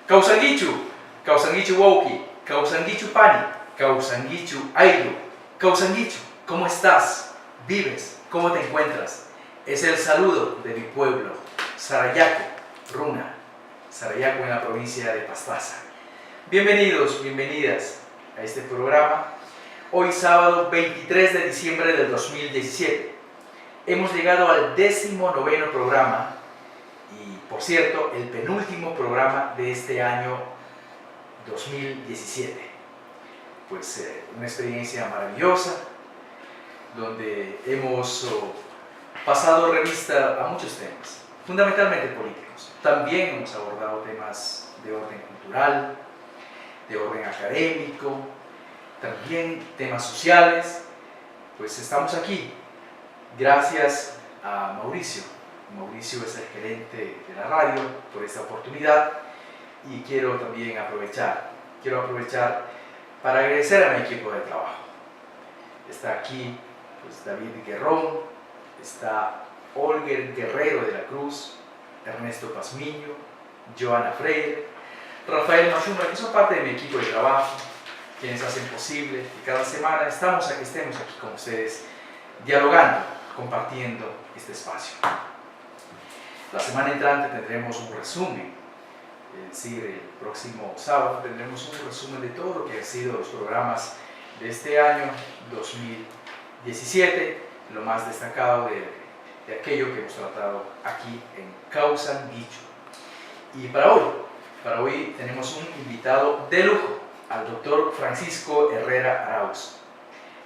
Kausangichu, Kausangichu Wauki, Kausangichu Pani, Kausangichu Ailu, Kausangichu, ¿cómo estás? ¿Vives? ¿Cómo te encuentras? Es el saludo de mi pueblo, Sarayaco, Runa, Sarayaco en la provincia de Pastaza. Bienvenidos, bienvenidas a este programa. Hoy sábado 23 de diciembre del 2017. Hemos llegado al 19º programa y, por cierto, el penúltimo programa de este año 2017. Pues una experiencia maravillosa, donde hemos pasado revista a muchos temas, fundamentalmente políticos. También hemos abordado temas de orden cultural, de orden académico, también temas sociales. Pues estamos aquí gracias a Mauricio. Mauricio es el gerente de la radio por esta oportunidad y quiero también aprovechar para agradecer a mi equipo de trabajo. Está aquí pues, David Guerrón, está Olger Guerrero de la Cruz, Ernesto Pazmiño, Joana Freire, Rafael Machumba, que son parte de mi equipo de trabajo, quienes hacen posible que cada semana estemos aquí con ustedes, dialogando, compartiendo este espacio. La semana entrante tendremos un resumen, es decir, el próximo sábado tendremos un resumen de todo lo que han sido los programas de este año 2017, lo más destacado de aquello que hemos tratado aquí en Kausangichu. Y para hoy tenemos un invitado de lujo, al doctor Francisco Herrera Arauz.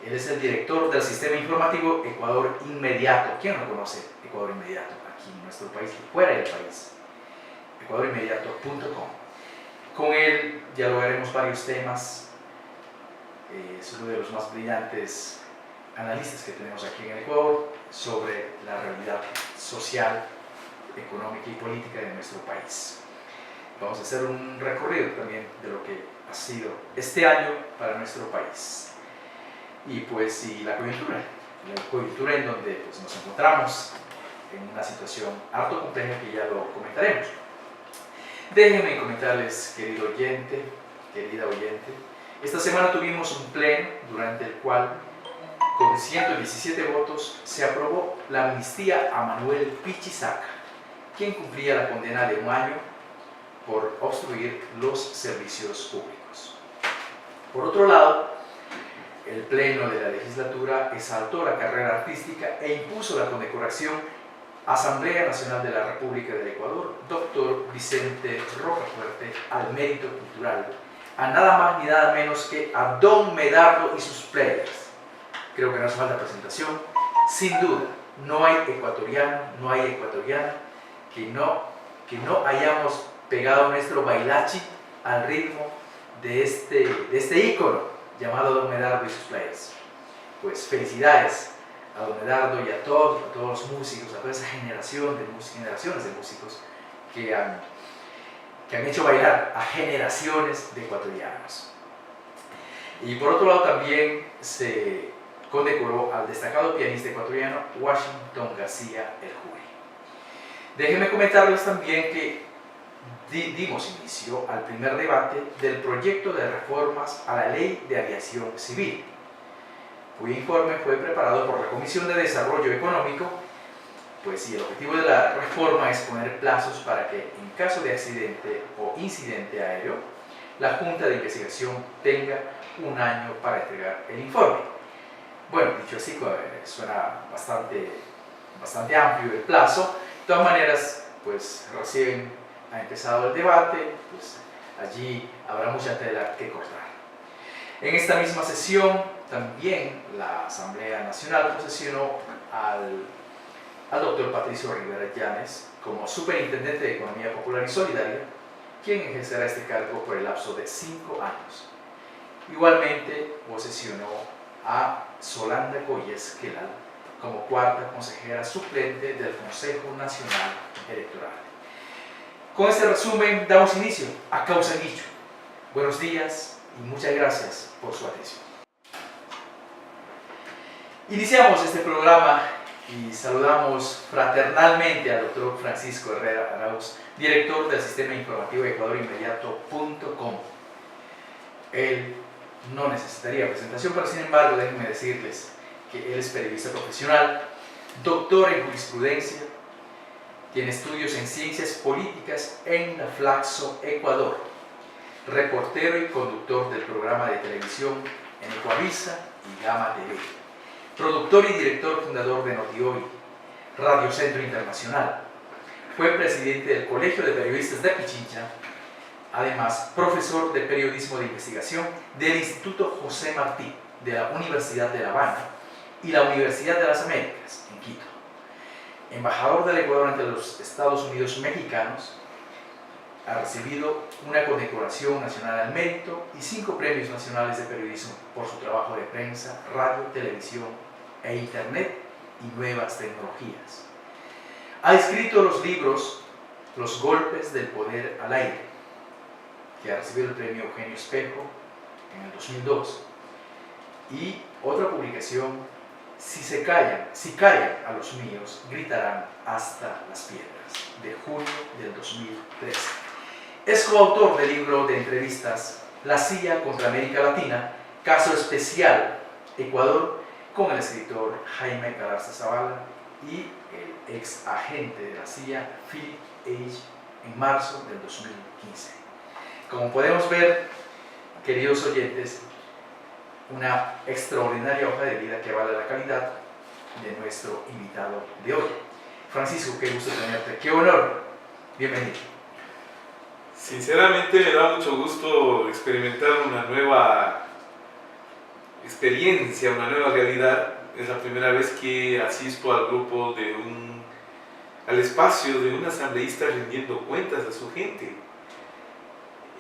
Él es el director del Sistema Informativo Ecuador Inmediato. ¿Quién no conoce Ecuador Inmediato aquí en nuestro país y fuera del país? ecuadorinmediato.com. Con él dialogaremos varios temas. Es uno de los más brillantes analistas que tenemos aquí en el Ecuador sobre la realidad social, económica y política de nuestro país. Vamos a hacer un recorrido también de lo que ha sido este año para nuestro país. Y pues la coyuntura en donde pues, nos encontramos en una situación harto compleja que ya lo comentaremos. Déjenme comentarles, querido oyente, querida oyente, esta semana tuvimos un pleno durante el cual con 117 votos se aprobó la amnistía a Manuel Pichisaca, quien cumplía la condena de 1 año por obstruir los servicios públicos. Por otro lado, el Pleno de la Legislatura exaltó la carrera artística e impuso la condecoración Asamblea Nacional de la República del Ecuador, Dr. Vicente Rocafuerte, al mérito cultural, a nada más ni nada menos que a Don Medardo y sus players. Creo que no hace falta presentación. Sin duda, no hay ecuatoriano, no hay ecuatoriana que no hayamos pegado nuestro bailachi al ritmo de este ícono llamado Don Medardo y sus players. Pues felicidades a Don Medardo y a todos los músicos, a toda esa generaciones de músicos que han hecho bailar a generaciones de ecuatorianos. Y por otro lado también se condecoró al destacado pianista ecuatoriano Washington García el Jury. Déjenme comentarles también que dimos inicio al primer debate del proyecto de reformas a la Ley de Aviación Civil, cuyo informe fue preparado por la Comisión de Desarrollo Económico, pues y el objetivo de la reforma es poner plazos para que en caso de accidente o incidente aéreo, la Junta de Investigación tenga 1 año para entregar el informe. Bueno, dicho así, suena bastante amplio el plazo. De todas maneras, pues recién ha empezado el debate, pues allí habrá mucha tela que cortar. En esta misma sesión también la Asamblea Nacional posesionó al doctor Patricio Rivera Llanes como Superintendente de Economía Popular y Solidaria, quien ejercerá este cargo por el lapso de 5 años. Igualmente posesionó a Solanda Coyes Quelal como 4ª consejera suplente del Consejo Nacional Electoral. Con este resumen damos inicio a Kausangichu. Buenos días y muchas gracias por su atención. Iniciamos este programa y saludamos fraternalmente al doctor Francisco Herrera Arauz, director del Sistema Informativo EcuadorInmediato.com. Él no necesitaría presentación, pero sin embargo déjenme decirles que él es periodista profesional, doctor en jurisprudencia, tiene estudios en ciencias políticas en la Flaxo, Ecuador, reportero y conductor del programa de televisión en Ecuavisa y Gama TV, productor y director fundador de NotiHoy, Radio Centro Internacional. Fue presidente del Colegio de Periodistas de Pichincha, además profesor de periodismo de investigación del Instituto José Martí de la Universidad de La Habana y la Universidad de las Américas en Quito. Embajador del Ecuador ante los Estados Unidos mexicanos, ha recibido una condecoración nacional al mérito y 5 premios nacionales de periodismo por su trabajo de prensa, radio, televisión e internet y nuevas tecnologías. Ha escrito los libros Los golpes del poder al aire, que ha recibido el premio Eugenio Espejo en el 2002, y otra publicación, Si callan a los míos, gritarán hasta las piedras, de junio del 2013. Es coautor del libro de entrevistas La CIA contra América Latina, caso especial Ecuador, con el escritor Jaime Galarza Zavala y el ex agente de la CIA Philip H. en marzo del 2015. Como podemos ver, queridos oyentes, una extraordinaria hoja de vida que vale la calidad de nuestro invitado de hoy. Francisco, qué gusto tenerte, qué honor, bienvenido. Sinceramente me da mucho gusto experimentar una nueva experiencia, una nueva realidad. Es la primera vez que asisto al grupo al espacio de un asambleísta rindiendo cuentas a su gente.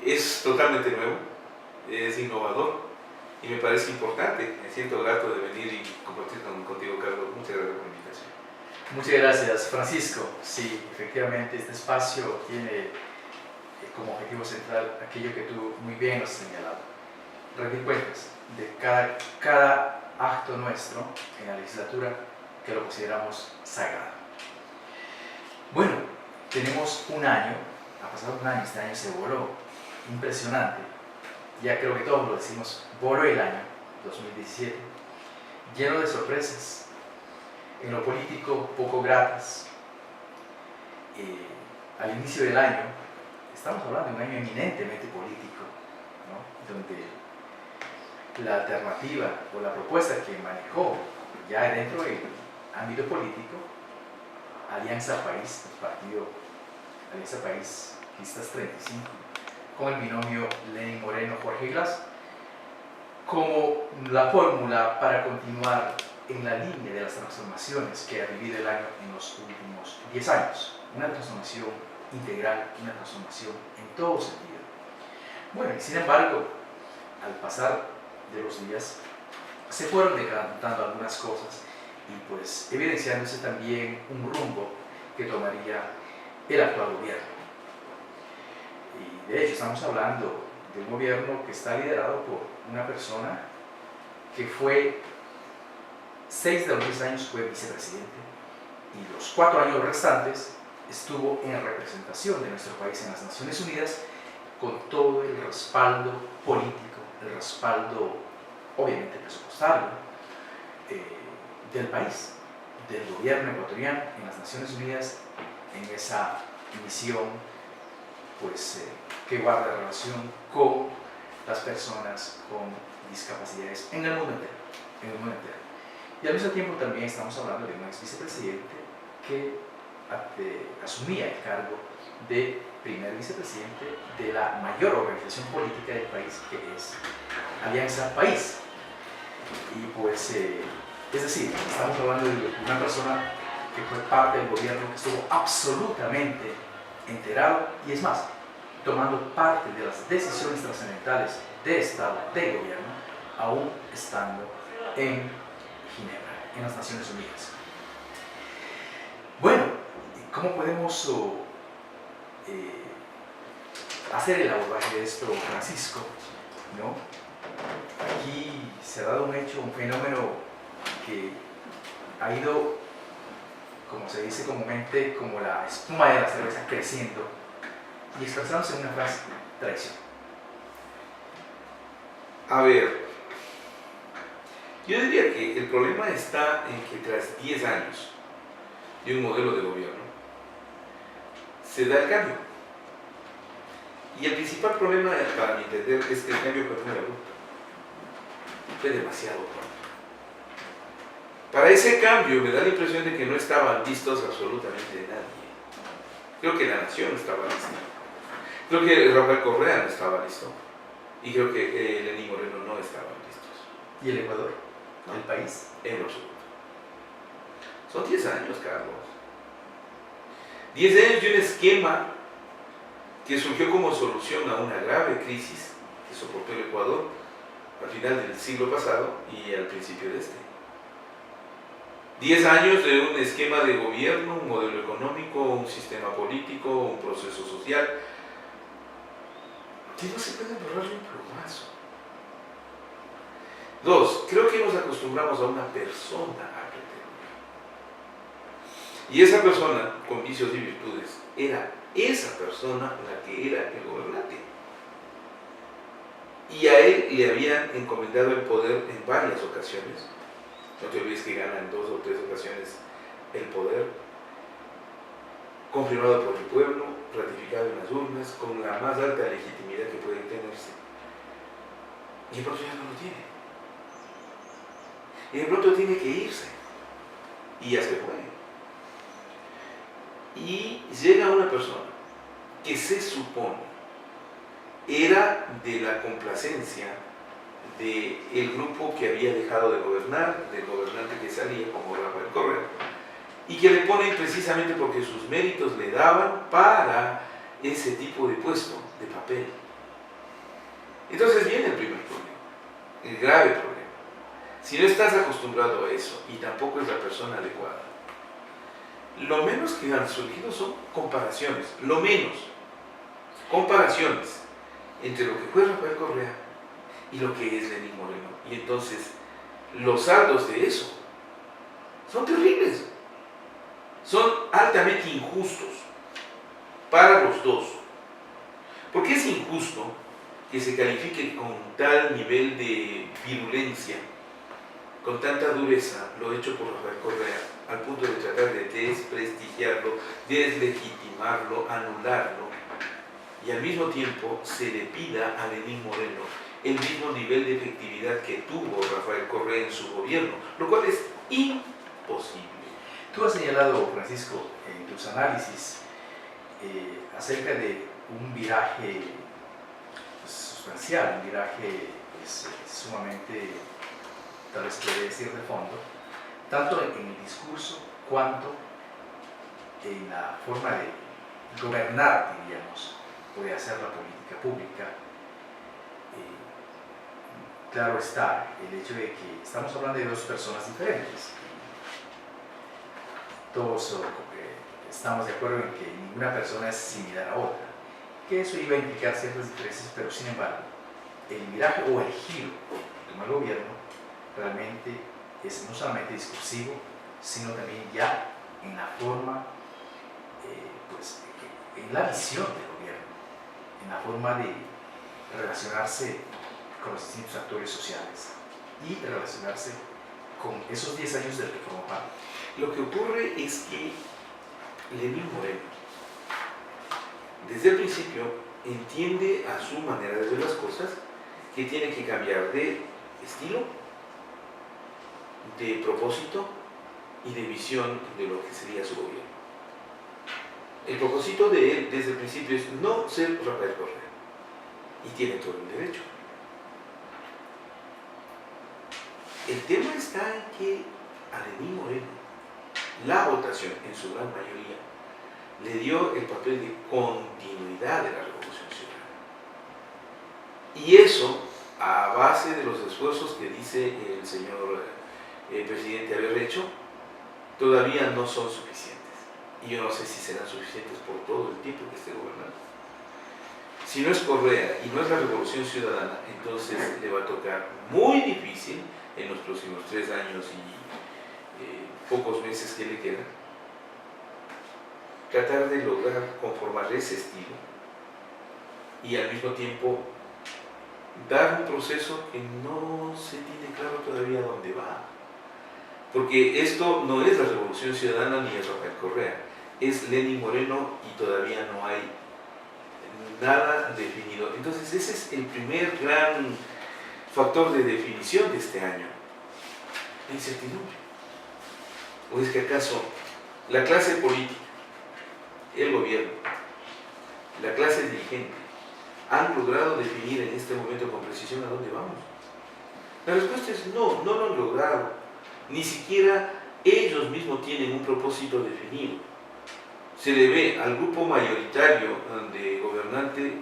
Es totalmente nuevo, es innovador y me parece importante. Me siento grato de venir y compartir contigo, Carlos. Muchas gracias por la invitación. Muchas gracias, Francisco. Sí, efectivamente este espacio tiene como objetivo central aquello que tú muy bien has señalado: rendir cuentas de cada acto nuestro en la legislatura, que lo consideramos sagrado. Bueno, tenemos un año, ha pasado un año, este año se voló, impresionante, ya creo que todos lo decimos, voló el año 2017, lleno de sorpresas, en lo político poco gratas. Al inicio del año, estamos hablando de un año eminentemente político, ¿no? Donde la alternativa o la propuesta que manejó ya dentro del ámbito político Alianza País, el partido Alianza País, listas 35, con el binomio Lenín Moreno-Jorge Glass, como la fórmula para continuar en la línea de las transformaciones que ha vivido el año en los últimos 10 años. Una transformación integral, una transformación en todo sentido. Bueno, y sin embargo, al pasar de los días, se fueron decantando algunas cosas y pues evidenciándose también un rumbo que tomaría el actual gobierno. Y de hecho estamos hablando de un gobierno que está liderado por una persona que fue 6 de los 10 años fue vicepresidente y los 4 años restantes estuvo en representación de nuestro país en las Naciones Unidas, con todo el respaldo político, el respaldo obviamente presupuestario del país, del gobierno ecuatoriano en las Naciones Unidas, en esa misión pues, que guarda relación con las personas con discapacidades en el mundo entero. Y al mismo tiempo también estamos hablando de un ex vicepresidente que asumía el cargo de primer vicepresidente de la mayor organización política del país, que es Alianza País. Y pues, es decir, estamos hablando de una persona que fue parte del gobierno, que estuvo absolutamente enterado y es más, tomando parte de las decisiones trascendentales de Estado, de gobierno, aún estando en Ginebra, en las Naciones Unidas. Bueno, ¿cómo podemos hacer el abordaje de esto, Francisco? ¿No? Aquí se ha dado un hecho, un fenómeno que ha ido como se dice comúnmente, como la espuma de la cerveza creciendo y expresándose en una frase: traición. A ver, yo diría que el problema está en que tras 10 años de un modelo de gobierno, se da el cambio. Y el principal problema, para mi entender, es que el cambio fue muy abrupto. Fue demasiado pronto. Para ese cambio me da la impresión de que no estaban listos absolutamente nadie. Creo que la nación no estaba lista. Creo que Rafael Correa no estaba listo. Y creo que Lenín Moreno no estaban listos. ¿Y el Ecuador? No. ¿El país? En lo absoluto. Son 10 años, Carlos. 10 años de un esquema que surgió como solución a una grave crisis que soportó el Ecuador al final del siglo pasado y al principio de este. 10 años de un esquema de gobierno, un modelo económico, un sistema político, un proceso social que no se puede borrar de un plumazo. 2, creo que nos acostumbramos a una persona a pretender. Y esa persona, con vicios y virtudes, era esa persona la que era el gobernante. Y a él le habían encomendado el poder en varias ocasiones. No te olvides que gana en 2 o 3 ocasiones el poder, confirmado por el pueblo, ratificado en las urnas, con la más alta legitimidad que puede tenerse. Y de pronto ya no lo tiene. Y de pronto tiene que irse. Y ya se fue. Y llega una persona que se supone era de la complacencia del grupo que había dejado de gobernar, del gobernante que salía como Rafael Correa, y que le ponen precisamente porque sus méritos le daban para ese tipo de puesto, de papel. Entonces viene el primer problema, el grave problema. Si no estás acostumbrado a eso y tampoco es la persona adecuada, lo menos que han surgido son comparaciones, lo menos, comparaciones entre lo que fue Rafael Correa y lo que es Lenín Moreno. Y entonces, los saldos de eso son terribles, son altamente injustos para los dos. Porque es injusto que se califique con tal nivel de virulencia, con tanta dureza, lo hecho por Rafael Correa, al punto de tratar de desprestigiarlo, deslegitimarlo, anularlo, y al mismo tiempo se le pida a Lenín Moreno el mismo nivel de efectividad que tuvo Rafael Correa en su gobierno, lo cual es imposible. Tú has señalado, Francisco, en tus análisis acerca de un viraje sustancial, un viraje sumamente, tal vez podría decir, de fondo, tanto en el discurso cuanto en la forma de gobernar, diríamos, o de hacer la política pública. Claro está el hecho de que estamos hablando de dos personas diferentes. Todos estamos de acuerdo en que ninguna persona es similar a otra, que eso iba a implicar ciertas diferencias, pero sin embargo, el viraje o el giro del mal gobierno realmente es no solamente discursivo, sino también ya en la forma, pues, en la visión del gobierno, en la forma de relacionarse con los distintos actores sociales y relacionarse con esos 10 años del que formó parte. Lo que ocurre es que Lenín Moreno, desde el principio, entiende a su manera de ver las cosas que tiene que cambiar de estilo, de propósito y de visión de lo que sería su gobierno. El propósito de él desde el principio es no ser Rafael Correa, y tiene todo el derecho. El tema está en que a Lenín Moreno la votación en su gran mayoría le dio el papel de continuidad de la Revolución Ciudadana. Y eso, a base de los esfuerzos que dice el señor presidente haber hecho, todavía no son suficientes. Y yo no sé si serán suficientes por todo el tiempo que esté gobernando. Si no es Correa y no es la Revolución Ciudadana, entonces le va a tocar muy difícil en los próximos 3 años y pocos meses que le quedan, tratar de lograr conformar ese estilo y al mismo tiempo dar un proceso que no se tiene claro todavía dónde va. Porque esto no es la Revolución Ciudadana ni es Rafael Correa, es Lenín Moreno y todavía no hay nada definido. Entonces ese es el primer gran factor de definición de este año, la incertidumbre. ¿O es que acaso la clase política, el gobierno, la clase dirigente han logrado definir en este momento con precisión a dónde vamos? La respuesta es no, no lo han logrado. Ni siquiera ellos mismos tienen un propósito definido. Se le ve al grupo mayoritario de gobernante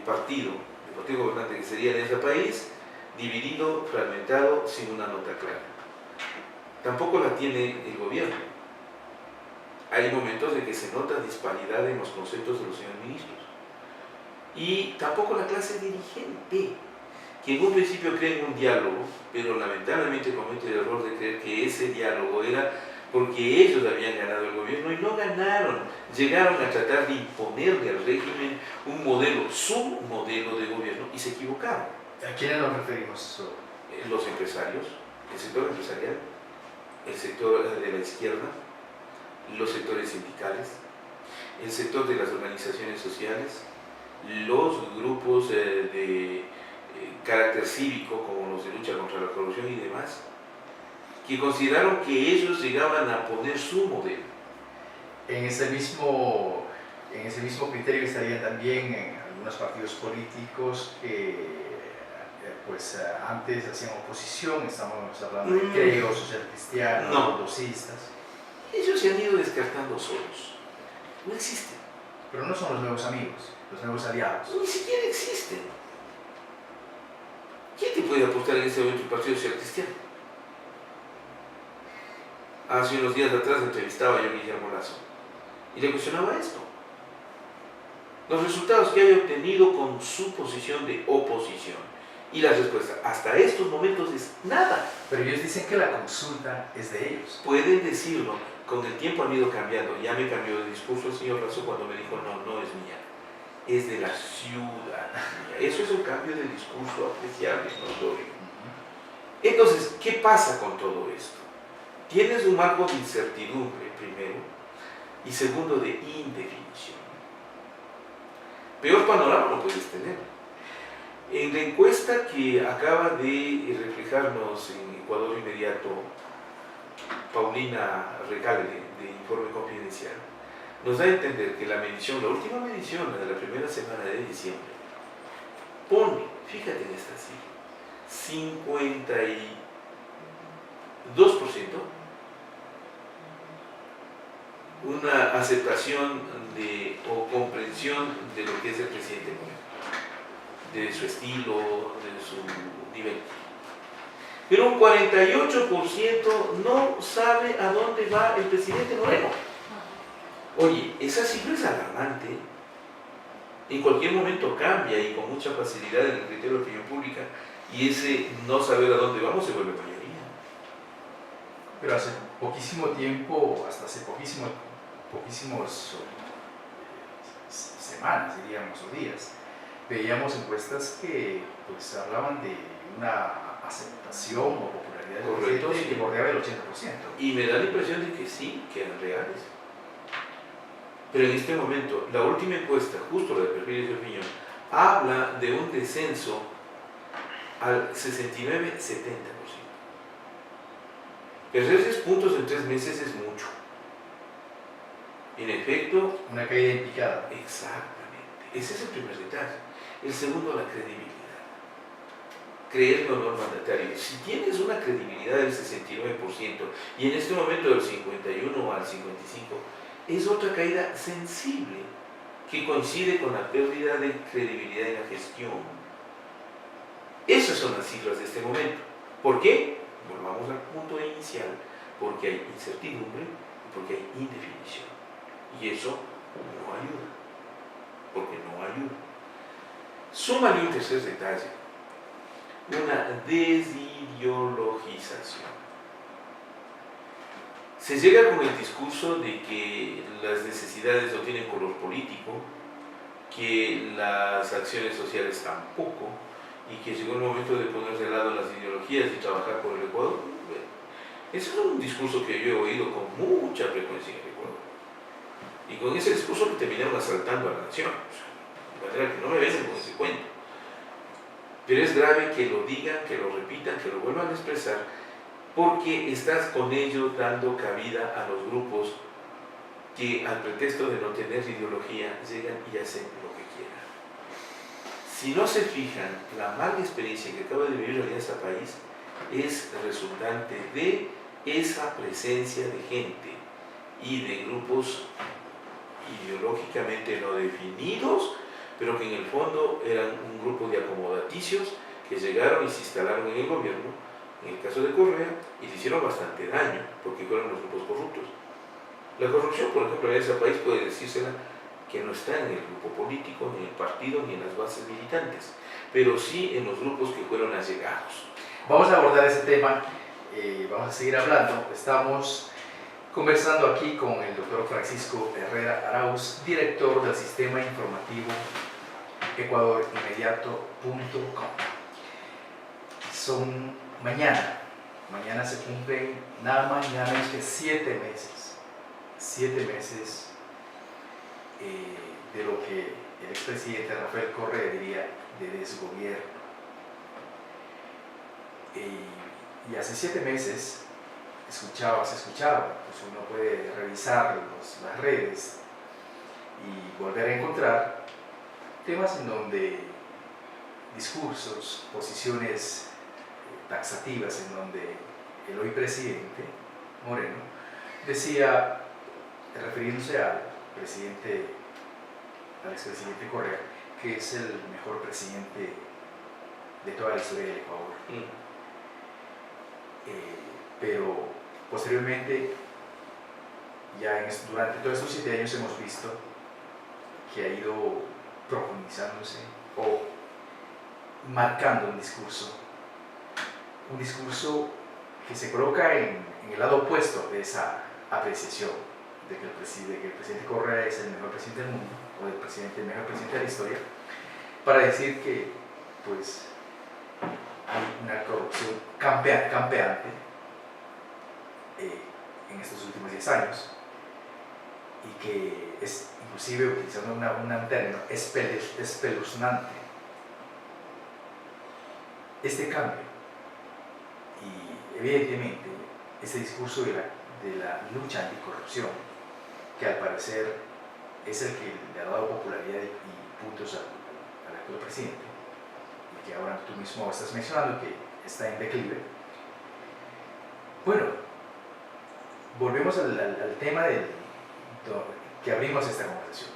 partido, el partido gobernante que sería en ese país, dividido, fragmentado, sin una nota clara. Tampoco la tiene el gobierno. Hay momentos en que se nota disparidad en los conceptos de los señores ministros. Y tampoco la clase dirigente, que en un principio cree en un diálogo, pero lamentablemente comete el error de creer que ese diálogo era porque ellos habían ganado el gobierno y no ganaron. Llegaron a tratar de imponerle al régimen un modelo, su modelo de gobierno, y se equivocaron. ¿A quiénes nos referimos? Los empresarios, el sector empresarial, el sector de la izquierda, los sectores sindicales, el sector de las organizaciones sociales, los grupos de carácter cívico, como los de lucha contra la corrupción y demás, que consideraron que ellos llegaban a poner su modelo. En ese mismo criterio estarían también algunos partidos políticos que pues antes hacían oposición, estamos hablando de Creo, Social Cristiano, No. Bolsistas. Ellos se han ido descartando solos. No existen. Pero no son los nuevos amigos, los nuevos aliados. Ni siquiera existen. ¿Quién te puede apostar en este momento el Partido Social Cristiano? Hace unos días atrás entrevistaba yo a Guillermo Lazo y le cuestionaba esto. Los resultados que haya obtenido con su posición de oposición. Y la respuesta hasta estos momentos es nada. Pero ellos dicen que la consulta es de ellos. Pueden decirlo, con el tiempo han ido cambiando. Ya me cambió de discurso el señor Lazo cuando me dijo no, no es mía, es de la ciudadanía. Eso es un cambio de discurso apreciable, notorio. Entonces, ¿qué pasa con todo esto? Tienes un marco de incertidumbre, primero, y segundo, de indefinición. Peor panorama no puedes tener. En la encuesta que acaba de reflejarnos en Ecuador Inmediato, Paulina Recalde, de Informe Confidencial, nos da a entender que la medición, la última medición, la de la primera semana de diciembre, pone, fíjate en esta cifra, 52%, una aceptación o comprensión de lo que es el presidente Moreno, de su estilo, de su nivel. Pero un 48% no sabe a dónde va el presidente Moreno. Oye, esa cifra es alarmante. En cualquier momento cambia y con mucha facilidad en el criterio de opinión pública, y ese no saber a dónde vamos se vuelve mayoría. Pero hace poquísimo tiempo, hasta hace poquísimos semanas, diríamos, o días, veíamos encuestas que pues hablaban de una aceptación o popularidad del presidente que bordeaba el 80%. Y me da la impresión de que sí, que eran reales. Pero en este momento, la última encuesta, justo la de Perfiles de Opinión, habla de un descenso al 69-70%. Perder 3 puntos en 3 meses es mucho. En efecto, una caída en picada. Exactamente. Ese es el primer detalle. El segundo, la credibilidad. Creer en honor mandatario. Si tienes una credibilidad del 69% y en este momento del 51 al 55%, es otra caída sensible que coincide con la pérdida de credibilidad en la gestión. Esas son las cifras de este momento. ¿Por qué? Volvamos al punto inicial. Porque hay incertidumbre y porque hay indefinición. Y eso no ayuda. Porque no ayuda. Súmale un tercer detalle. Una desideologización. Se llega con el discurso de que las necesidades no tienen color político, que las acciones sociales tampoco, y que llegó el momento de poner de lado las ideologías y trabajar por el Ecuador. Ese es un discurso que yo he oído con mucha frecuencia en el Ecuador. Y con ese discurso me terminaron asaltando a la nación. De manera que no me vengan con ese cuento. Pero es grave que lo digan, que lo repitan, que lo vuelvan a expresar, porque estás con ello dando cabida a los grupos que al pretexto de no tener ideología llegan y hacen lo que quieran. Si no se fijan, la mala experiencia que acaba de vivir Alianza País es resultante de esa presencia de gente y de grupos ideológicamente no definidos, pero que en el fondo eran un grupo de acomodaticios que llegaron y se instalaron en el gobierno, en el caso de Correa, y le hicieron bastante daño, porque fueron los grupos corruptos. La corrupción, por ejemplo, en ese país puede decírsela que no está en el grupo político, ni en el partido, ni en las bases militantes, pero sí en los grupos que fueron allegados. Vamos a abordar ese tema, vamos a seguir hablando. Estamos conversando aquí con el doctor Francisco Herrera Arauz, director del sistema informativo ecuadorinmediato.com. Mañana se cumplen nada más y nada menos que 7 meses de lo que el expresidente Rafael Correa diría de desgobierno. Y hace 7 meses se escuchaba, pues uno puede revisar las redes y volver a encontrar temas en donde discursos, posiciones taxativas en donde el hoy presidente Moreno decía, refiriéndose al expresidente Correa, que es el mejor presidente de toda la historia del Ecuador. Pero posteriormente, durante todos estos 7 años hemos visto que ha ido profundizándose o marcando un discurso que se coloca en el lado opuesto de esa apreciación de que el presidente Correa es el mejor presidente del mundo o el mejor presidente de la historia, para decir que pues hay una corrupción campeante en estos últimos 10 años y que es, inclusive utilizando un término, espeluznante este cambio. Y evidentemente este discurso de la lucha anticorrupción, que al parecer es el que le ha dado popularidad y puntos al actual presidente, y que ahora tú mismo estás mencionando que está en declive. Bueno, volvemos al tema que abrimos esta conversación.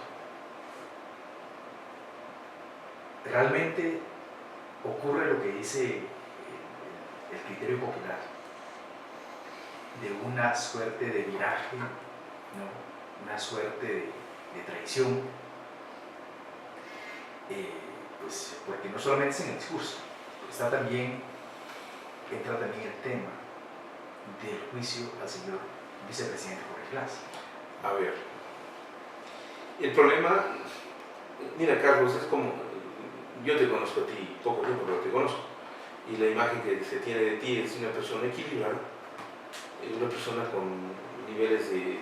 Realmente ocurre lo que dice el criterio popular, de una suerte de viraje, ¿no? Una suerte de traición, pues porque no solamente es en el discurso, entra también el tema del juicio al señor vicepresidente Jorge Glass. A ver, el problema, mira Carlos, es como, yo te conozco a ti poco tiempo, pero te conozco, y la imagen que se tiene de ti es una persona equilibrada, una persona con niveles de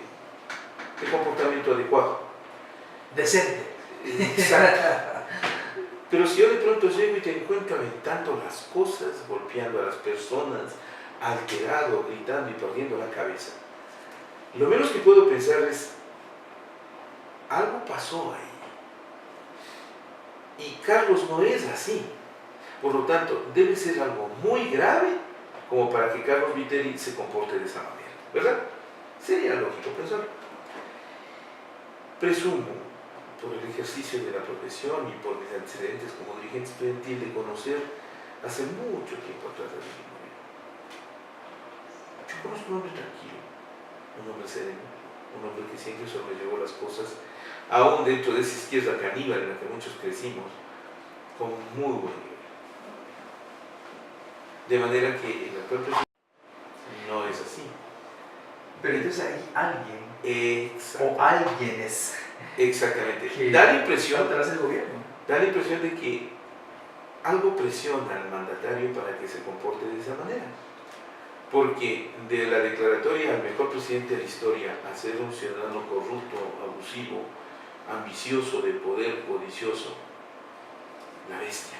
comportamiento adecuado. Decente. Exacto. Pero si yo de pronto llego y te encuentro aventando las cosas, golpeando a las personas, alterado, gritando y perdiendo la cabeza, lo menos que puedo pensar es, algo pasó ahí. Y Carlos no es así. Por lo tanto, debe ser algo muy grave como para que Carlos Viteri se comporte de esa manera, ¿verdad? Sería lógico pensarlo. Presumo, por el ejercicio de la profesión y por mis antecedentes como dirigente estudiantil, de conocer hace mucho tiempo atrás a Luis Moreno. Yo conozco un hombre tranquilo, un hombre sereno, un hombre que siempre sobrellevó las cosas, aún dentro de esa izquierda caníbal en la que muchos crecimos, con muy buen nivel. De manera que el actual presidente no es así. Pero entonces hay alguien o alguienes Exactamente. que Da la impresión atrás del gobierno. Da la impresión de que algo presiona al mandatario para que se comporte de esa manera. Porque de la declaratoria al mejor presidente de la historia a ser un ciudadano corrupto, abusivo, ambicioso, de poder, codicioso, la bestia.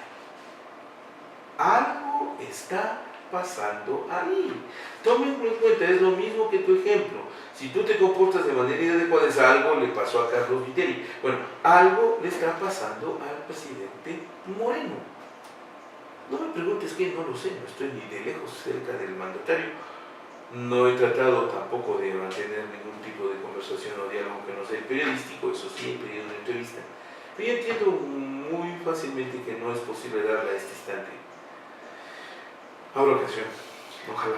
Algo está pasando ahí. Tómenlo en cuenta, es lo mismo que tu ejemplo. Si tú te comportas de manera inadecuada, es algo le pasó a Carlos Viteri. Bueno, algo le está pasando al presidente Moreno. No me preguntes qué, no lo sé, no estoy ni de lejos cerca del mandatario. No he tratado tampoco de mantener ningún tipo de conversación o diálogo que no sea periodístico, eso sí, he pedido una entrevista. Pero yo entiendo muy fácilmente que no es posible darla a este instante. Habrá ocasión, ojalá.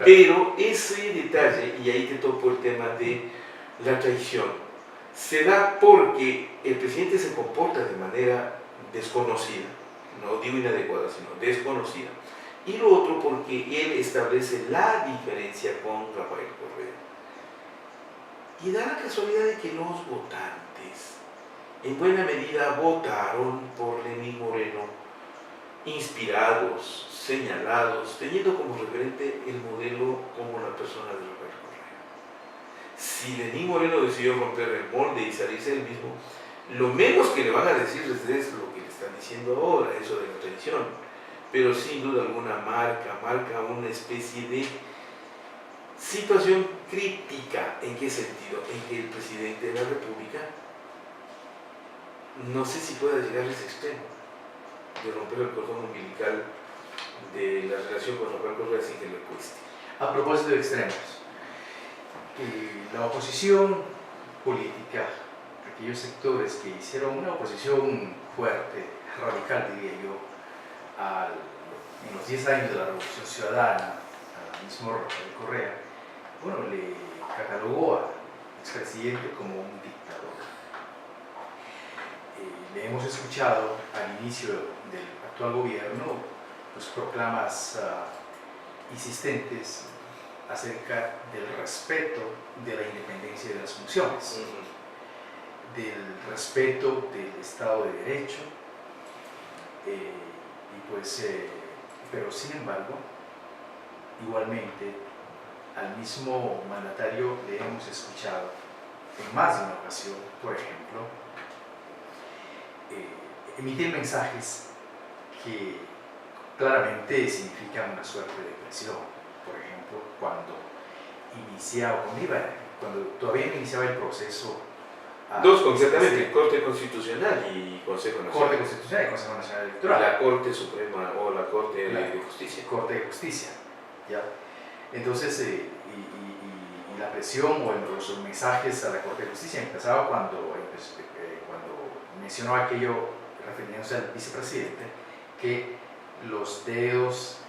Pero ese detalle, y ahí te topo el tema de la traición, se da porque el presidente se comporta de manera desconocida, no digo inadecuada, sino desconocida. Y lo otro porque él establece la diferencia con Rafael Correa. Y da la casualidad de que los votantes, en buena medida, votaron por Lenín Moreno, inspirados, señalados, teniendo como referente el modelo como la persona de Rafael Correa. Si Lenín Moreno decidió romper el molde y salirse del mismo, lo menos que le van a decir es lo que le están diciendo ahora, eso de la traición. Pero sin duda alguna marca una especie de situación crítica. ¿En qué sentido? En que el presidente de la República no sé si pueda llegar a ese extremo de romper el cordón umbilical de la relación con Rafael Correa sin que le cueste. A propósito de extremos, la oposición política, aquellos sectores que hicieron una oposición fuerte, radical diría yo, en los 10 años de la Revolución Ciudadana, al mismo Rafael Correa, bueno, le catalogó al expresidente como un dictador. Le hemos escuchado al inicio del actual gobierno pues, proclamas insistentes acerca del respeto de la independencia de las funciones, del respeto del Estado de Derecho, pero sin embargo, igualmente, al mismo mandatario le hemos escuchado en más de una ocasión, por ejemplo, emitir mensajes que claramente significan una suerte de presión. Por ejemplo, cuando todavía no iniciaba el proceso. Dos concretamente, Corte Constitucional y Consejo Nacional. Corte Constitucional y Consejo Nacional Electoral. La Corte Suprema o la Corte de Justicia. Corte de Justicia, ¿ya? Entonces, y la presión o los mensajes a la Corte de Justicia empezaba cuando mencionó aquello refiriéndose al vicepresidente, que los dedos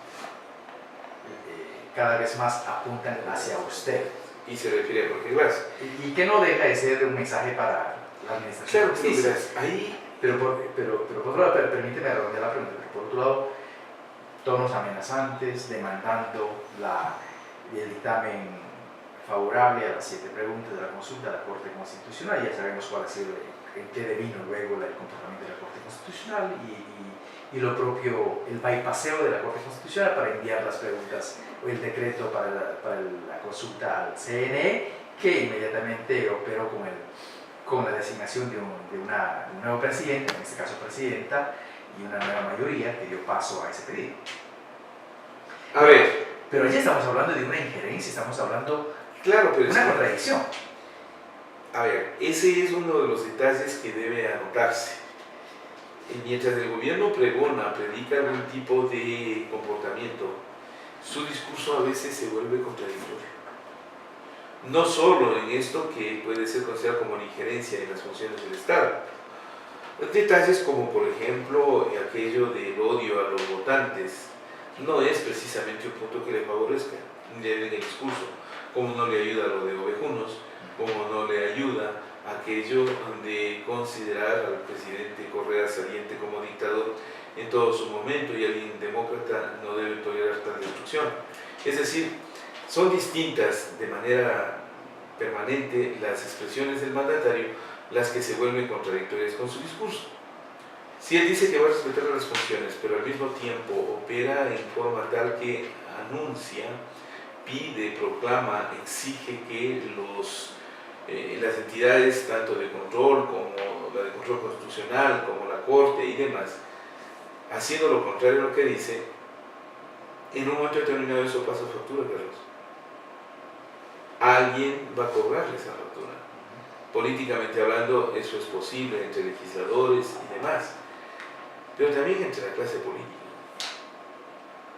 cada vez más apuntan hacia usted. Y se refiere a Jorge Glass. Y que no deja de ser un mensaje para la administración de justicia. Ahí... Pero por otro lado, permíteme redondear la pregunta, porque por otro lado, tonos amenazantes, demandando el dictamen favorable a las 7 preguntas de la consulta de la Corte Constitucional. Ya sabemos cuál ha sido, en qué devino luego el comportamiento de la Corte Constitucional y lo propio, el bypaseo de la Corte Constitucional para enviar las preguntas o el decreto para la consulta al CNE, que inmediatamente operó con la designación de un nuevo presidente, en este caso presidenta, y una nueva mayoría que dio paso a ese pedido. A ver. Pero ya estamos hablando de una injerencia, estamos hablando de una contradicción. A ver, ese es uno de los detalles que debe anotarse. Mientras el gobierno predica algún tipo de comportamiento, su discurso a veces se vuelve contradictorio. No solo en esto que puede ser considerado como una injerencia en las funciones del Estado. Detalles como, por ejemplo, aquello del odio a los votantes no es precisamente un punto que le favorezca en el discurso, como no le ayuda a lo de ovejunos, como no le ayuda aquello de considerar al presidente Correa saliente como dictador en todo su momento, y alguien demócrata no debe tolerar tal destrucción. Es decir, son distintas de manera permanente las expresiones del mandatario, las que se vuelven contradictorias con su discurso. Si él dice que va a respetar las funciones, pero al mismo tiempo opera en forma tal que anuncia, pide, proclama, exige que las entidades, tanto de control como la de control constitucional, como la Corte y demás, haciendo lo contrario a lo que dice, en un momento determinado eso pasa factura, Carlos. Alguien va a cobrarle esa factura. Políticamente hablando, eso es posible entre legisladores y demás, pero también entre la clase política.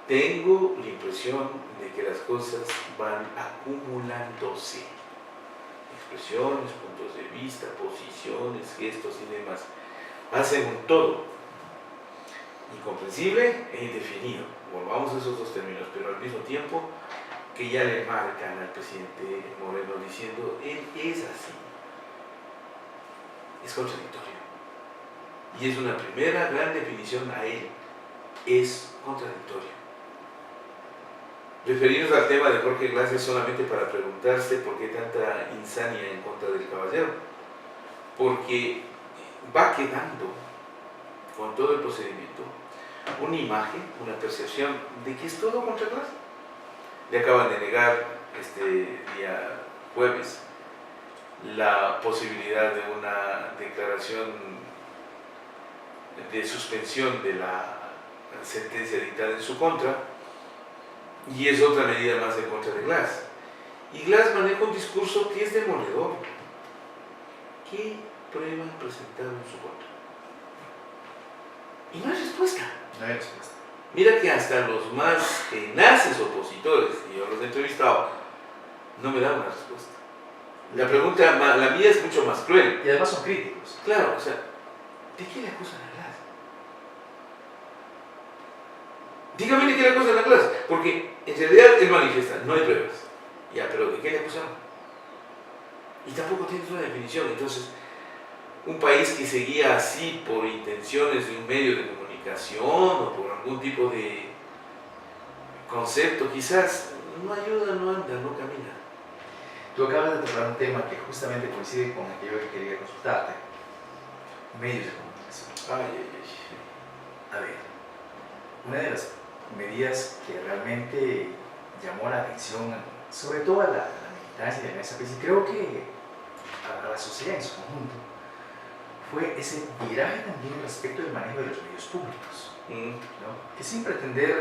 Tengo la impresión de que las cosas van acumulándose. Expresiones, puntos de vista, posiciones, gestos y demás. Hacen un todo. Incomprensible e indefinido. Volvamos a esos dos términos, pero al mismo tiempo que ya le marcan al presidente Moreno diciendo, él es así. Es contradictorio. Y es una primera gran definición a él. Es contradictorio. Referirnos al tema de Jorge Glass es solamente para preguntarse por qué tanta insania en contra del caballero. Porque va quedando, con todo el procedimiento, una imagen, una percepción de que es todo contra Glass. Le acaban de negar este día jueves la posibilidad de una declaración de suspensión de la sentencia dictada en su contra, y es otra medida más en contra de Glass. Y Glass maneja un discurso que es demoledor. ¿Qué prueba han presentado en su contra? Y no hay respuesta. No hay respuesta. Mira que hasta los más tenaces opositores, y yo los he entrevistado, no me dan una respuesta. La pregunta, la mía es mucho más cruel. Y además son críticos. Claro, o sea, ¿de qué le acusan a Glass? Dígame de qué le acusan a Glass, porque en realidad él manifiesta, no hay pruebas. Ya, pero ¿de qué le acusaron? Y tampoco tienes una definición. Entonces, un país que seguía así por intenciones de un medio de comunicación o por algún tipo de concepto, quizás no ayuda, no anda, no camina. Tú acabas de tocar un tema que justamente coincide con aquello que quería consultarte. Medios de comunicación. A ver, una de las medidas que realmente llamó la atención, sobre todo a la militancia de la mesa, y creo que a la sociedad en su conjunto, fue ese viraje también respecto del manejo de los medios públicos, ¿no? Que sin pretender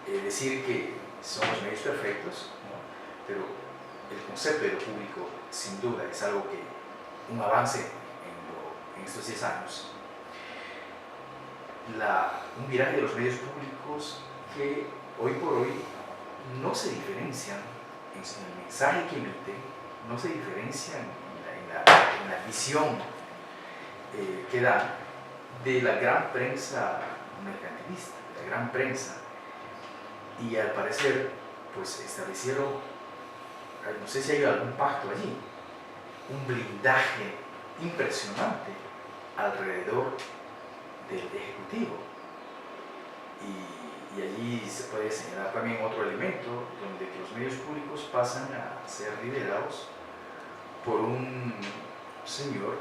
decir que son los medios perfectos, ¿no? Pero el concepto de lo público sin duda es algo que un avance en estos 10 años. Un viraje de los medios públicos que hoy por hoy no se diferencian en el mensaje que emiten, no se diferencian en la visión que dan de la gran prensa mercantilista, de la gran prensa. Y al parecer, pues establecieron, no sé si hay algún pacto allí, un blindaje impresionante alrededor del Ejecutivo. Y allí se puede señalar también otro elemento donde los medios públicos pasan a ser liderados por un señor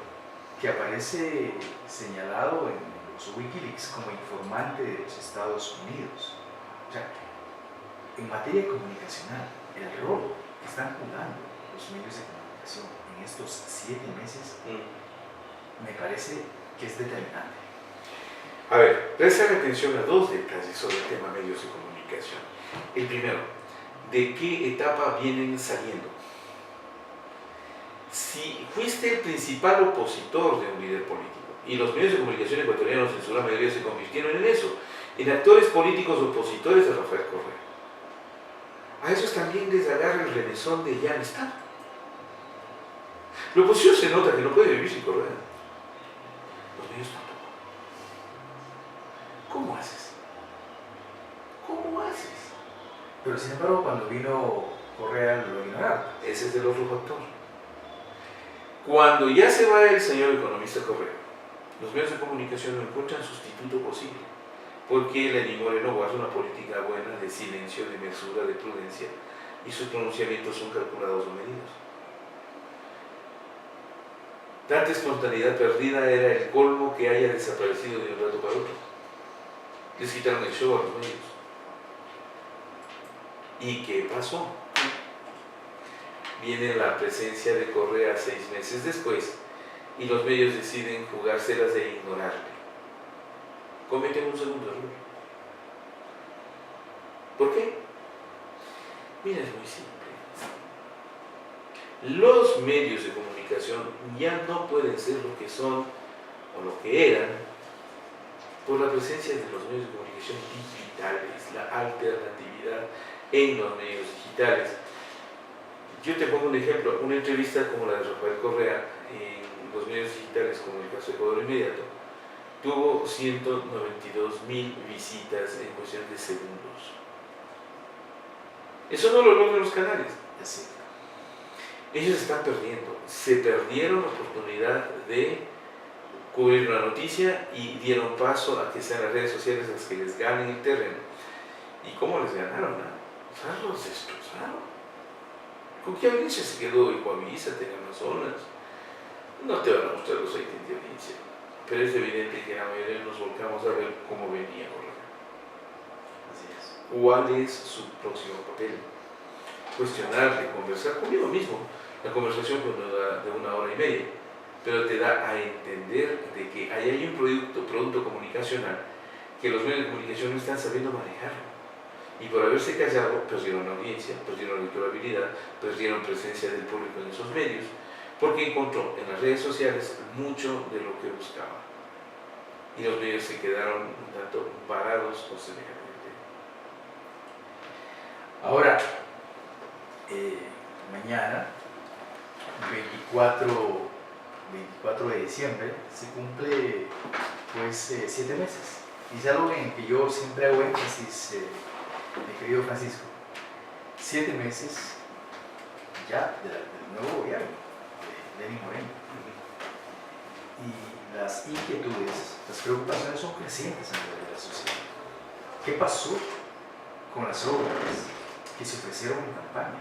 que aparece señalado en los Wikileaks como informante de los Estados Unidos. O sea, en materia comunicacional, el rol que están jugando los medios de comunicación en estos 7 meses me parece que es determinante. A ver, prestar atención a dos detalles sobre el tema medios de comunicación. El primero, ¿de qué etapa vienen saliendo? Si fuiste el principal opositor de un líder político, y los medios de comunicación ecuatorianos en su gran mayoría se convirtieron en eso, en actores políticos opositores a Rafael Correa, a esos también les agarra el remesón de ya no estar. La oposición se nota que no puede vivir sin Correa. Los medios tampoco. ¿Cómo haces? ¿Cómo haces? Pero sin embargo, cuando vino Correa lo ignoraron. Ese es el otro factor. Cuando ya se va el señor economista Correa, los medios de comunicación no encuentran sustituto posible. porque Lenín Moreno guarda una política buena de silencio, de mesura, de prudencia, y sus pronunciamientos son calculados o medidos. Tanta espontaneidad perdida era el colmo que haya desaparecido de un rato para otro. Les quitaron el show a los medios. ¿Y qué pasó? Viene la presencia de Correa 6 meses después y los medios deciden jugárselas de ignorarle. Cometen un segundo error. ¿Por qué? Mira, es muy simple. Los medios de comunicación ya no pueden ser lo que son o lo que eran por la presencia de los medios de comunicación digitales, la alternatividad en los medios digitales. Yo te pongo un ejemplo, una entrevista como la de Rafael Correa en los medios digitales, como el caso de Ecuador Inmediato, tuvo 192,000 visitas en cuestión de segundos. Eso no lo logran los canales. Así. Ellos están perdiendo, se perdieron la oportunidad de cubrir una noticia y dieron paso a que sean las redes sociales las que les ganen el terreno. ¿Y cómo les ganaron? O sea, los destrozaron. ¿Con qué audiencia se quedó Ecuavisa, Teleamazonas? No te van a mostrar los ratings de audiencia, pero es evidente que la mayoría nos volcamos a ver cómo venía Correa. Así es. ¿Cuál es su próximo papel? Cuestionarle, conversar conmigo mismo. La conversación de 1 hora y media, pero te da a entender de que ahí hay un producto comunicacional que los medios de comunicación no están sabiendo manejarlo. Y por haberse callado, perdieron audiencia, perdieron lecturabilidad, perdieron presencia del público en esos medios, porque encontró en las redes sociales mucho de lo que buscaba. Y los medios se quedaron un tanto parados o semejantemente. Ahora, mañana, 24 de diciembre, se cumple pues 7 meses. Y es algo en que yo siempre hago énfasis, mi querido Francisco. 7 meses ya del nuevo gobierno de Lenín Moreno. Y las inquietudes, las preocupaciones son crecientes a nivel de la sociedad. ¿Qué pasó con las obras que se ofrecieron en campaña?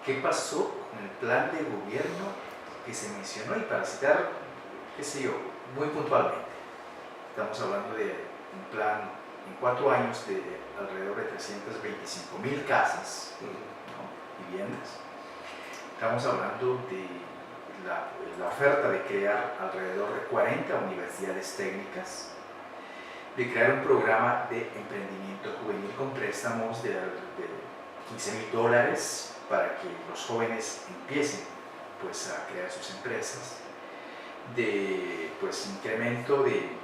¿Qué pasó con el plan de gobierno que se mencionó? Y para citar, qué sé yo, muy puntualmente, estamos hablando de un plan en 4 años de alrededor de 325,000 casas, ¿no? Viviendas. Estamos hablando de la oferta de crear alrededor de 40 universidades técnicas, de crear un programa de emprendimiento juvenil con préstamos de $15,000 para que los jóvenes empiecen pues, a crear sus empresas, de pues, incremento del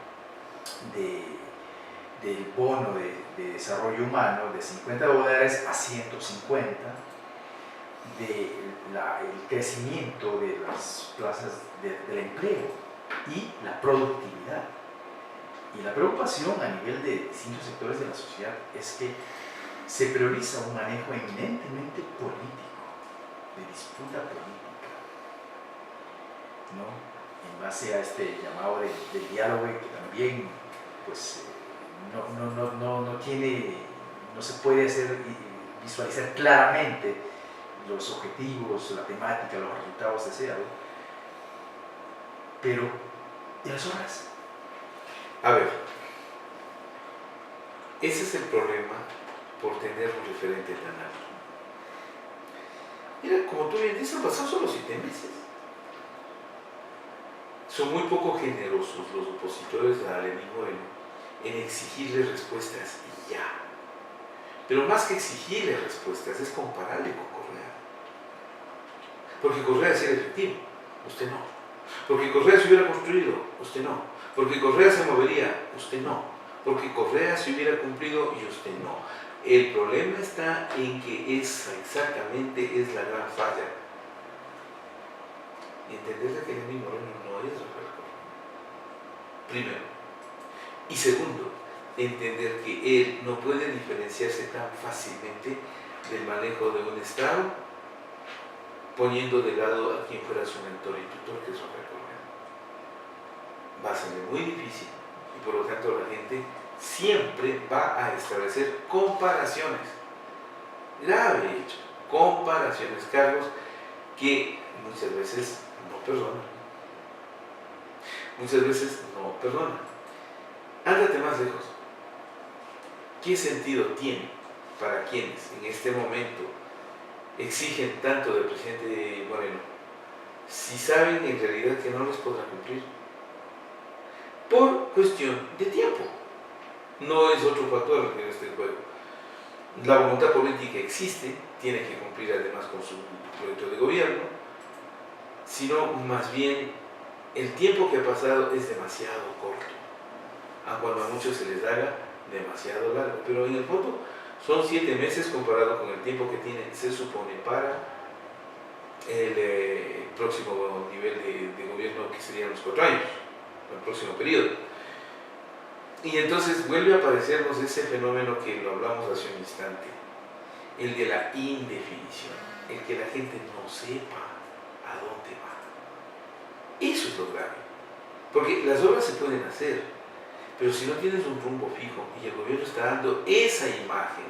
bono de desarrollo humano de $50 a 150, el crecimiento de las plazas del empleo y la productividad. Y la preocupación a nivel de distintos sectores de la sociedad es que se prioriza un manejo eminentemente político, de disputa política, ¿no? En base a este llamado de diálogo que también pues, no se puede visualizar claramente los objetivos, la temática, los resultados deseados, pero ¿y las obras? A ver, ese es el problema por tener un referente tan alto. Mira, como tú bien dices, han pasado solo 7 meses. Son muy poco generosos los opositores a Lenín Moreno en exigirle respuestas y ya. Pero más que exigirle respuestas, es compararle con Correa. Porque Correa sí era efectivo, usted no. Porque Correa se hubiera construido, usted no. Porque Correa se movería, usted no. Porque Correa se hubiera cumplido y usted no. El problema está en que esa exactamente es la gran falla. Entender que Lenín Moreno no es Rafael Correa. Primero. Y segundo, entender que él no puede diferenciarse tan fácilmente del manejo de un Estado poniendo de lado a quien fuera su mentor y tutor, que es Rafael Correa. Va a ser muy difícil y por lo tanto la gente siempre va a establecer comparaciones. Grave hecho, comparaciones, Carlos, que muchas veces no perdonan. Muchas veces no perdonan. Ándate más lejos. ¿Qué sentido tiene para quienes en este momento exigen tanto del presidente Moreno si saben en realidad que no les podrá cumplir? Por cuestión de tiempo. No es otro factor en este juego. La voluntad política existe, tiene que cumplir además con su proyecto de gobierno, sino más bien el tiempo que ha pasado es demasiado corto, aun cuando a muchos se les haga demasiado largo, pero en el fondo son 7 meses comparado con el tiempo que tiene, se supone, para el próximo nivel de gobierno, que serían los 4 años, el próximo periodo. Y entonces vuelve a aparecernos ese fenómeno que lo hablamos hace un instante, el de la indefinición, el que la gente no sepa a dónde va. Eso es lo grave, porque las obras se pueden hacer, pero si no tienes un rumbo fijo y el gobierno está dando esa imagen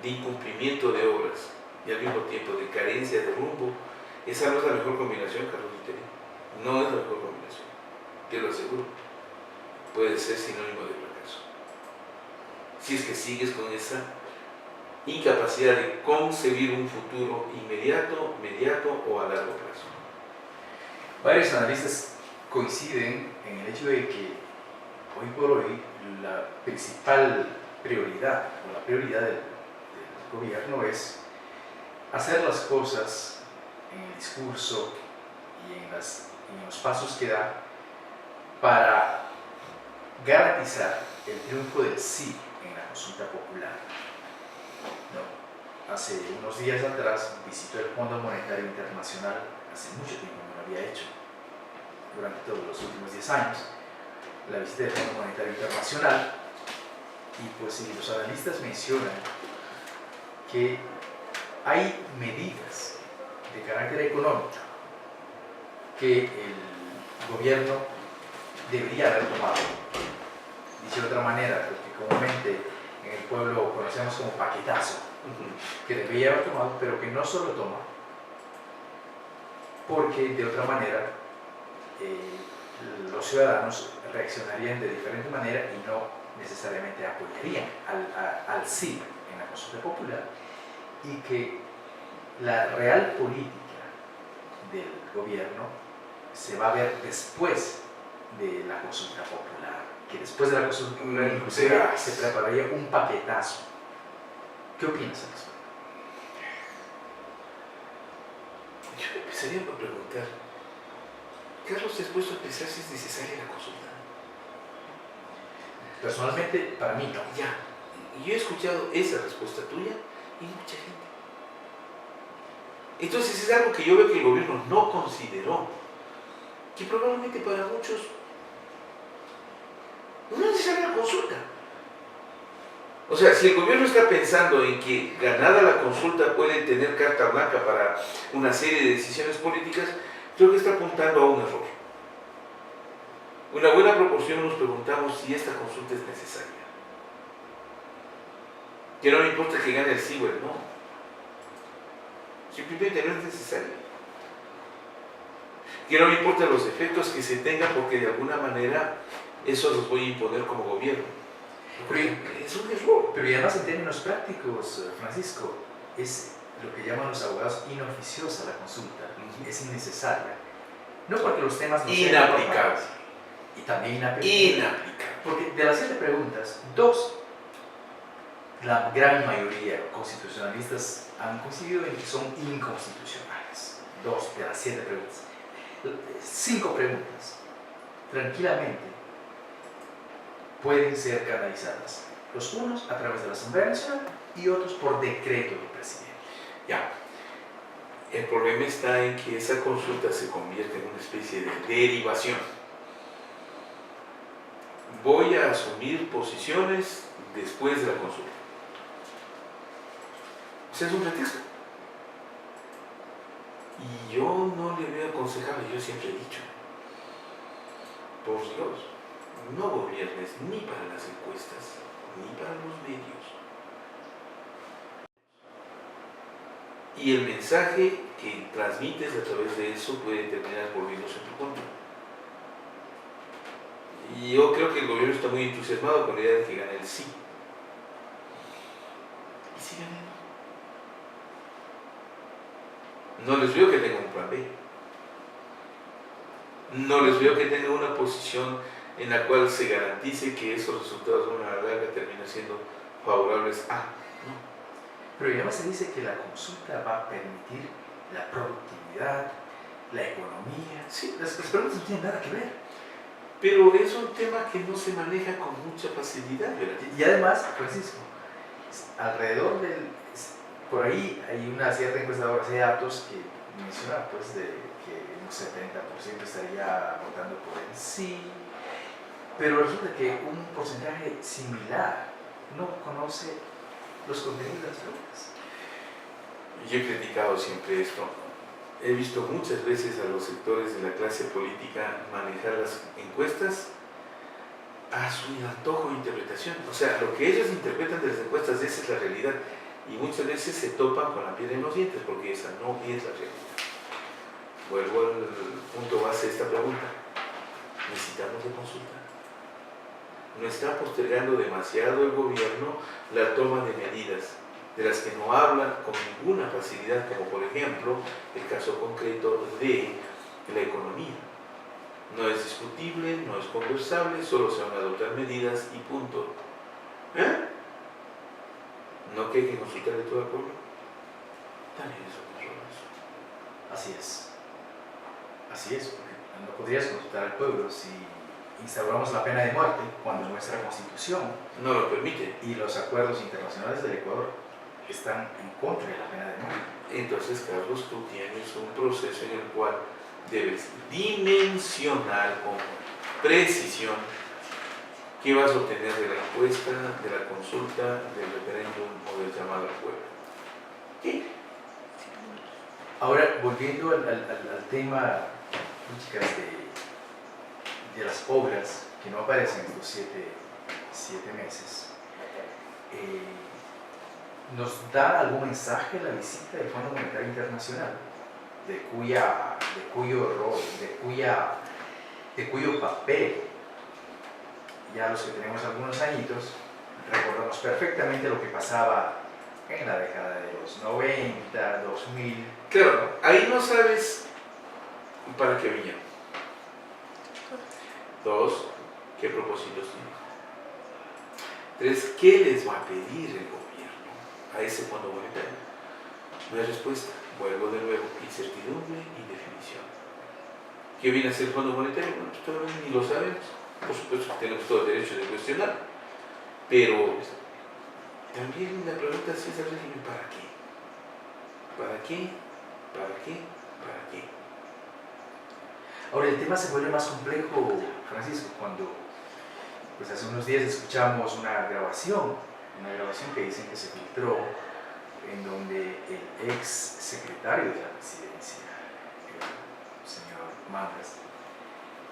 de incumplimiento de obras y al mismo tiempo de carencia de rumbo, esa no es la mejor combinación, Carlos Viteri. No es la mejor combinación, te lo aseguro. Puede ser sinónimo de fracaso. Si es que sigues con esa incapacidad de concebir un futuro inmediato, mediato o a largo plazo. Varios analistas coinciden en el hecho de que hoy por hoy la principal prioridad o la prioridad del gobierno es hacer las cosas en el discurso y en los pasos que da para garantizar el triunfo del sí en la consulta popular. No, hace unos días atrás visitó el Fondo Monetario Internacional, hace mucho tiempo no lo había hecho, durante todos los últimos 10 años, la visita del Fondo Monetario Internacional, y pues los analistas mencionan que hay medidas de carácter económico que el gobierno debería haber tomado. Dicho de otra manera, lo que comúnmente en el pueblo conocemos como paquetazo, que debería haber tomado, pero que no solo toma, porque de otra manera los ciudadanos reaccionarían de diferente manera y no necesariamente apoyarían al sí en la consulta popular, y que la real política del gobierno se va a ver después de la consulta popular, que después de la consulta popular inclusive se prepararía un paquetazo. ¿Qué opinas al respecto? Yo empezaría por preguntar, Carlos, ¿te has puesto a pensar si es necesaria la consulta? Personalmente, para mí no. Ya, yo he escuchado esa respuesta tuya y mucha gente. Entonces es algo que yo veo que el gobierno no consideró, que probablemente para muchos no es necesaria la consulta. O sea, si el gobierno está pensando en que ganada la consulta puede tener carta blanca para una serie de decisiones políticas, creo que está apuntando a un error. Una buena proporción nos preguntamos si esta consulta es necesaria. Que no me importa que gane el sí o el no. Simplemente no es necesaria. Que no me importan los efectos que se tengan, porque de alguna manera eso los voy a imponer como gobierno. Es un error. Pero y además en términos prácticos, Francisco, es lo que llaman los abogados inoficiosa la consulta, es innecesaria. No porque los temas no sean inaplicable. Y también Inaplicable. Porque de las 7 preguntas, 2, la gran mayoría constitucionalistas han coincidido en que son inconstitucionales. 2 de las 7 preguntas. 5 preguntas, tranquilamente, pueden ser canalizadas. Los unos a través de la Asamblea Nacional y otros por decreto del presidente. Ya. El problema está en que esa consulta se convierte en una especie de derivación. Voy a asumir posiciones después de la consulta. O sea, es un pretexto. Y yo no le veo aconsejable, yo siempre he dicho, por Dios, no gobiernes ni para las encuestas, ni para los medios. Y el mensaje que transmites a través de eso puede terminar volviéndose en tu contra. Y yo creo que el gobierno está muy entusiasmado con la idea de que gane el sí. Y sí ganando. No les veo que tengan un plan B. No les veo que tengan una posición en la cual se garantice que esos resultados a la larga terminan siendo favorables a. No. Pero además se dice que la consulta va a permitir la productividad, la economía. Sí, las preguntas no tienen nada que ver. Pero es un tema que no se maneja con mucha facilidad, ¿verdad? Y además, Francisco, alrededor del... Por ahí hay una cierta encuesta de base de datos que menciona pues, de que un 70% estaría votando por el sí, pero resulta que un porcentaje similar no conoce los contenidos de las preguntas. Yo he criticado siempre esto. He visto muchas veces a los sectores de la clase política manejar las encuestas a su antojo e interpretación. O sea, lo que ellos interpretan de las encuestas, esa es la realidad. Y muchas veces se topan con la piedra en los dientes porque esa no es la realidad. Vuelvo al punto base de esta pregunta. Necesitamos de consulta. No está postergando demasiado el gobierno la toma de medidas de las que no habla con ninguna facilidad, como por ejemplo el caso concreto de la economía. No es discutible, no es conversable, solo se van a adoptar medidas y punto. ¿No que hay que consultar de todo el pueblo? También es un error eso. Así es. Así es, porque no podrías consultar al pueblo si instauramos la pena de muerte cuando nuestra constitución no lo permite y los acuerdos internacionales del Ecuador están en contra de la pena de muerte. Entonces, Carlos, tú tienes un proceso en el cual debes dimensionar con precisión qué vas a obtener de la encuesta, de la consulta, del referéndum o del llamado al pueblo. ¿Qué? Ahora, volviendo al tema, chicas, de las obras que no aparecen en los siete meses, ¿nos da algún mensaje la visita del Fondo Monetario Internacional, de cuyo papel ya los que tenemos algunos añitos recordamos perfectamente lo que pasaba en la década de los 90, 2000? Claro, ahí no sabes para qué vinieron. 2, qué propósitos tienen. 3, qué les va a pedir el gobierno a ese fondo monetario. No hay respuesta. Vuelvo de nuevo, incertidumbre, indefinición. ¿Qué viene a ser el Fondo Monetario? Bueno, pues todavía ni lo sabemos. Por supuesto que tenemos todo el derecho de cuestionar, pero también la pregunta es el régimen ¿para qué? ¿Para qué? ¿Para qué? ¿Para qué? Ahora el tema se vuelve más complejo, Francisco, cuando pues hace unos días escuchamos una grabación que dicen que se filtró, en donde el ex secretario de la presidencia, el señor Mangas,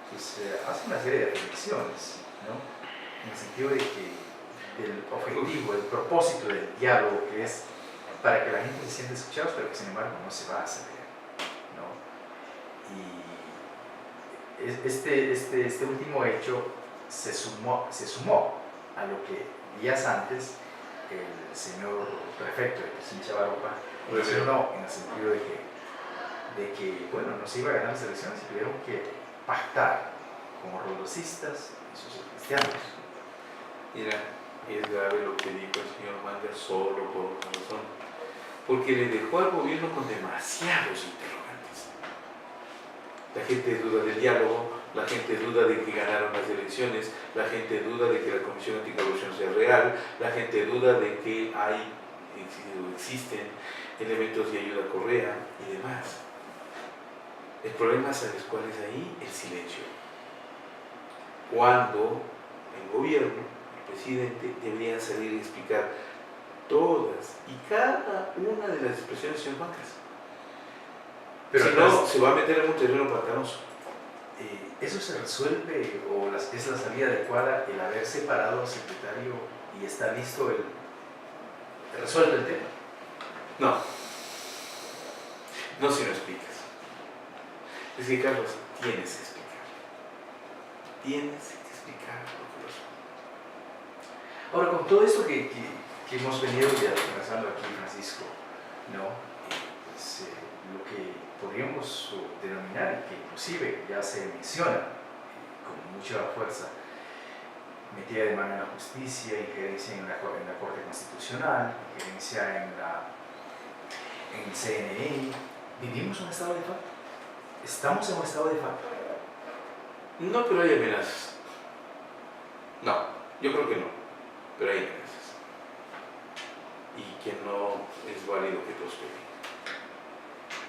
pues, hace una serie de afirmaciones, ¿no? En el sentido de que el objetivo, el propósito del diálogo, que es para que la gente se sienta escuchados, pero que sin embargo no se va a saber, ¿no? Y este último hecho se sumó a lo que días antes el señor prefecto de Pichincha Baropa mencionó, en el sentido de que bueno, no se iba a ganar las elecciones y tuvieron que pactar como rodosistas y sociocristianos. Mira, es grave lo que dijo el señor Manga solo por una razón, porque le dejó al gobierno con demasiados interrogantes. La gente duda del diálogo, la gente duda de que ganaron las elecciones, la gente duda de que la Comisión Anticorrupción sea real, la gente duda de que existen elementos de ayuda a Correa y demás. El problema, ¿sabes cuál es ahí? El silencio. Cuando el gobierno, el presidente, debería salir y explicar todas y cada una de las expresiones del señor Bancas. Pero si no, se va a meter en un terreno pantanoso. ¿Eso se resuelve o es la salida adecuada el haber separado al secretario y está listo resuelve el tema? No. No si no explicas. Es que, Carlos, tienes que explicar. Tienes que explicar lo que pasó. Ahora, con todo esto que hemos venido ya conversando aquí, Francisco, ¿no? Pues, lo que podríamos denominar, y que inclusive ya se menciona con mucha fuerza, metida de mano en la justicia, injerencia en la Corte Constitucional, injerencia en el CNI. ¿Vivimos un estado de facto? ¿Estamos en un estado de facto? No, pero hay amenazas. No, yo creo que no, pero hay amenazas. Y que no es válido que prosperen.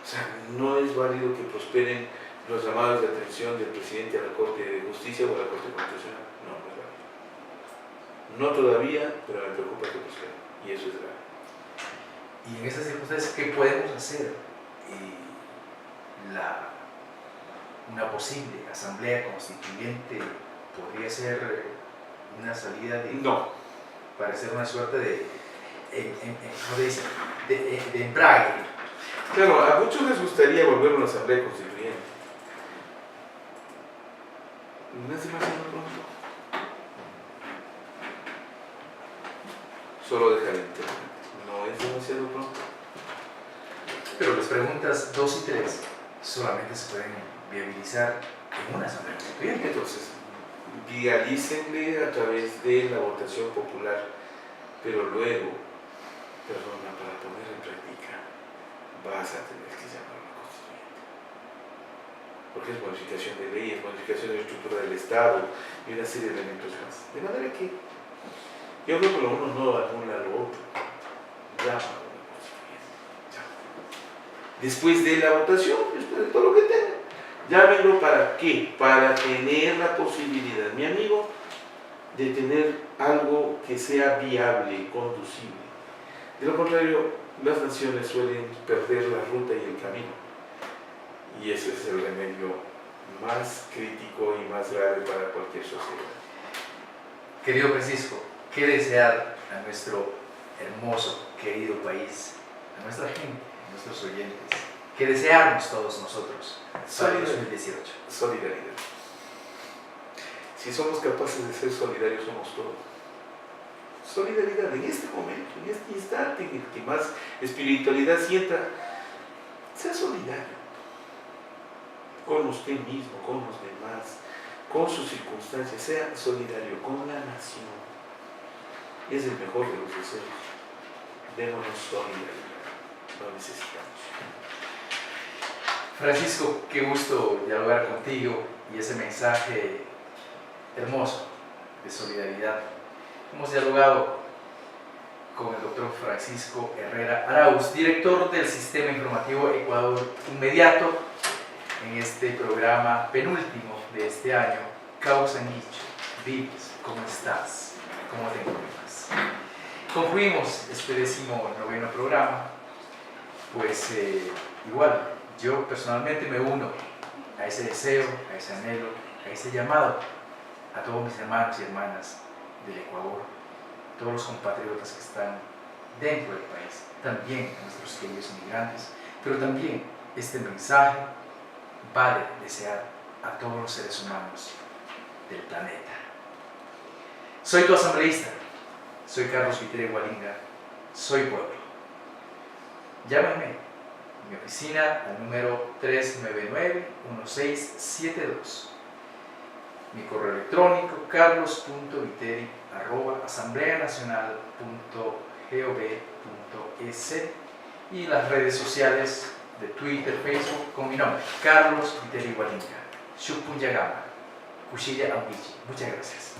O sea, no es válido que prosperen los llamados de atención del presidente a la Corte de Justicia o a la Corte Constitucional. No, no es válido. No todavía, pero me preocupa que prosperen. Y eso es grave. Y en esas circunstancias, ¿qué podemos hacer? Una posible asamblea constituyente podría ser una salida de... No. Parecer una suerte de embrague. Claro, a muchos les gustaría volver a una asamblea constituyente. No es demasiado pronto. Solo dejar el tema. No es demasiado pronto. Pero las preguntas 2 y 3 solamente se pueden viabilizar en una asamblea constituyente. Entonces, vialícenle a través de la votación popular, pero luego, perdona, para poner en práctica, vas a tener que llamar a la constituyente. Porque es modificación de leyes, modificación de la estructura del Estado y una serie de elementos más. De manera que yo creo que lo uno no anula lo otro. Llama a la constituyente. Después de la votación, después de todo lo que tenga, llámenlo ¿para qué? Para tener la posibilidad, mi amigo, de tener algo que sea viable, conducible. De lo contrario, las naciones suelen perder la ruta y el camino. Y ese es el remedio más crítico y más grave para cualquier sociedad. Querido Francisco, ¿qué desear a nuestro hermoso, querido país, a nuestra gente, a nuestros oyentes? ¿Qué desearnos todos nosotros para el 2018? Solidaridad. Si somos capaces de ser solidarios, somos todos. Solidaridad en este momento, en este instante en el que más espiritualidad sienta, sea solidario con usted mismo, con los demás, con sus circunstancias, sea solidario con la nación. Es el mejor de los deseos. Démonos solidaridad, lo necesitamos. Francisco, qué gusto dialogar contigo y ese mensaje hermoso de solidaridad. Hemos dialogado con el doctor Francisco Herrera Arauz, director del Sistema Informativo Ecuador Inmediato, en este programa penúltimo de este año, Causa Nicho. ¿Vives? ¿Cómo estás? ¿Cómo te encuentras? Concluimos este 19º programa, pues igual, yo personalmente me uno a ese deseo, a ese anhelo, a ese llamado a todos mis hermanos y hermanas del Ecuador, todos los compatriotas que están dentro del país, también a nuestros queridos inmigrantes, pero también este mensaje va de desear a todos los seres humanos del planeta. Soy tu asambleísta, soy Carlos Viteri Gualinga, soy pueblo. Llámame en mi oficina al número 399-1672. Mi correo electrónico carlos.viteri@asambleanacional.gov.es y las redes sociales de Twitter, Facebook con mi nombre, Carlos Viteri Gualinga. Shukpunyagama, Kushilla Ambichi. Muchas gracias.